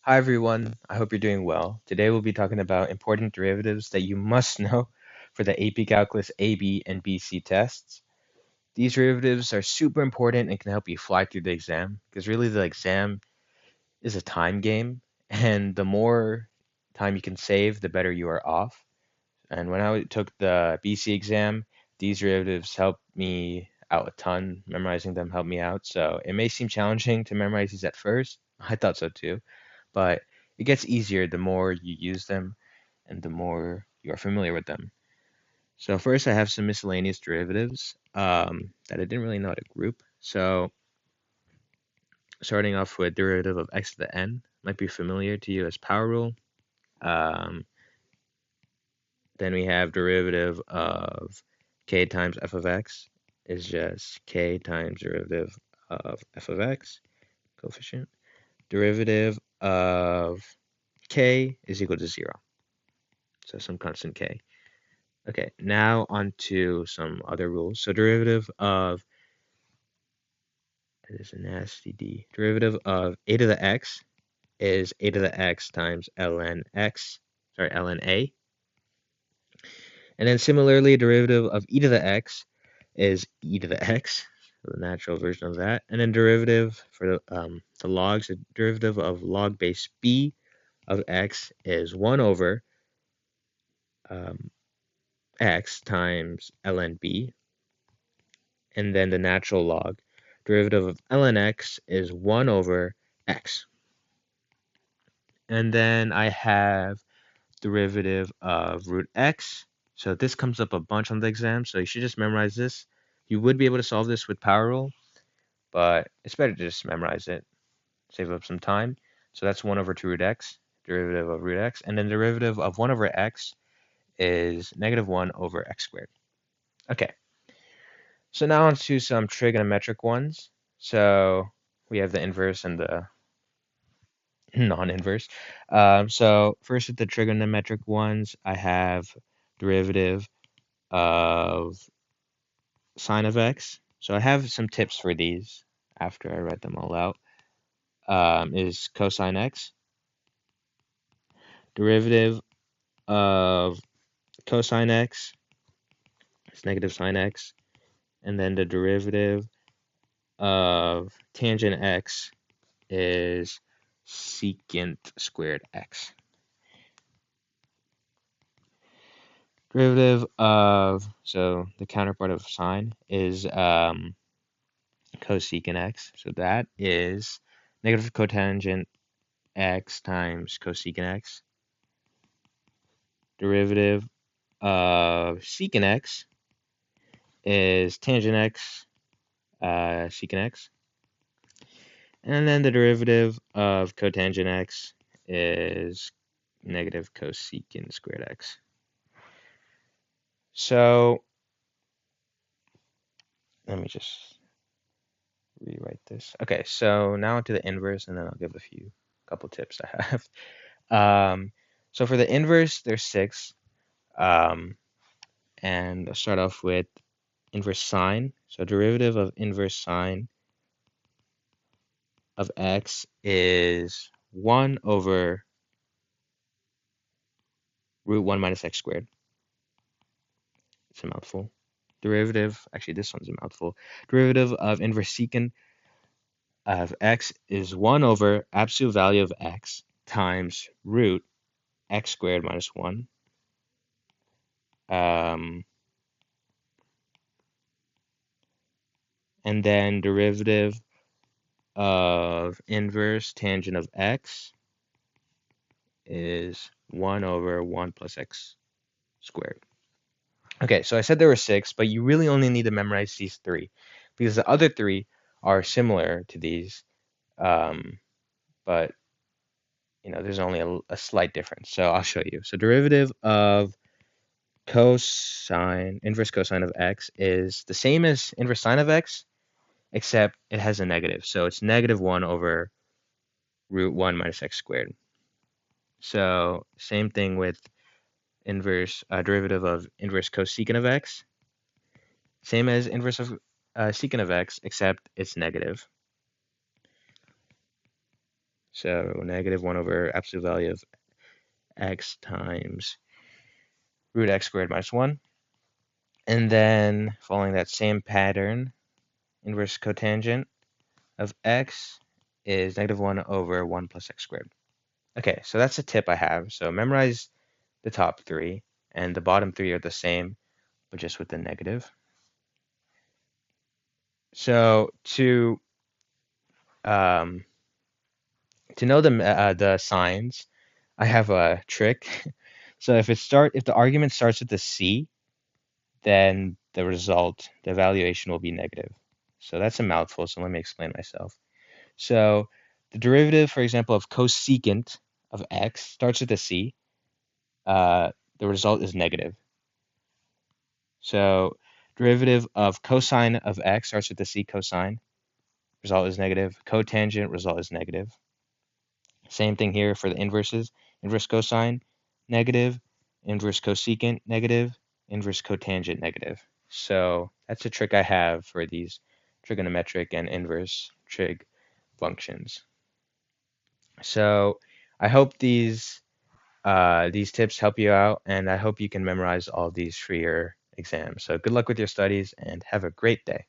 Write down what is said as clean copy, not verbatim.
Hi everyone, I hope you're doing well. Today we'll be talking about important derivatives that you must know for the AP Calculus A, B, and BC tests. These derivatives are super important and can help you fly through the exam because really the exam is a time game, and the more time you can save, the better you are off. And when I took the BC exam, these derivatives helped me out a ton. Memorizing them helped me out. So it may seem challenging to memorize these at first. I thought so too, but it gets easier the more you use them and the more you are familiar with them. So first, I have some miscellaneous derivatives that I didn't really know how to group. So starting off with derivative of x to the n might be familiar to you as power rule. Um, then we have derivative of k times f of x is just k times derivative of f of x, coefficient. Derivative of k is equal to 0, so some constant k. Okay, now on to some other rules. So derivative of, it is a nasty D, derivative of a to the x is a to the x times ln x, sorry, ln a. And then similarly, derivative of e to the x is e to the x, so the natural version of that. And then derivative for the logs, the derivative of log base b of x is 1 over um, x times ln b. And then the natural log, derivative of ln x is 1 over x. And then I have derivative of root x. So this comes up a bunch on the exam, so you should just memorize this. You would be able to solve this with power rule, but it's better to just memorize it, save up some time. So that's 1 over 2 root x, derivative of root x. And then derivative of 1 over x is negative 1 over x squared. Okay, so now on to some trigonometric ones. So we have the inverse and the non-inverse. So first with the trigonometric ones, I have derivative of sine of x. So I have some tips for these after I write them all out. Is cosine x. Derivative of cosine x is negative sine x. And then the derivative of tangent x is secant squared x. Derivative of, so the counterpart of sine is cosecant x. So that is negative cotangent x times cosecant x. Derivative of secant x is tangent x, secant x. And then the derivative of cotangent x is negative cosecant squared x. So let me just rewrite this. Okay, so now to the inverse, and then I'll give a couple tips I have. So for the inverse, there's 6. Um, and I'll start off with inverse sine. So derivative of inverse sine of x is 1 over root 1 minus x squared. It's a mouthful. Derivative, actually this one's a mouthful. Derivative of inverse secant of x is 1 over absolute value of x times root x squared minus 1. And then derivative of inverse tangent of x is 1 over 1 plus x squared. Okay, so I said there were 6, but you really only need to memorize these 3 because the other 3 are similar to these, but there's only a slight difference. So I'll show you. So derivative of inverse cosine of x is the same as inverse sine of x, except it has a negative. So it's negative 1 over root 1 minus x squared. So same thing with inverse derivative of inverse cosecant of x. Same as inverse of secant of x, except it's negative. So negative 1 over absolute value of x times root x squared minus 1. And then following that same pattern, inverse cotangent of x is negative 1 over 1 plus x squared. Okay, so that's a tip I have. So memorize the top three, and the bottom three are the same, but just with the negative. So um, to know the signs, I have a trick. So if the argument starts with the c, then the result, the evaluation will be negative. So that's a mouthful, so let me explain myself. So the derivative, for example, of cosecant of x starts with a c. The result is negative. So derivative of cosine of x starts with the c, cosine. Result is negative. Cotangent, result is negative. Same thing here for the inverses. Inverse cosine, negative. Inverse cosecant, negative. Inverse cotangent, negative. So that's a trick I have for these trigonometric and inverse trig functions. So I hope these tips help you out, and I hope you can memorize all these for your exams. So good luck with your studies, and have a great day.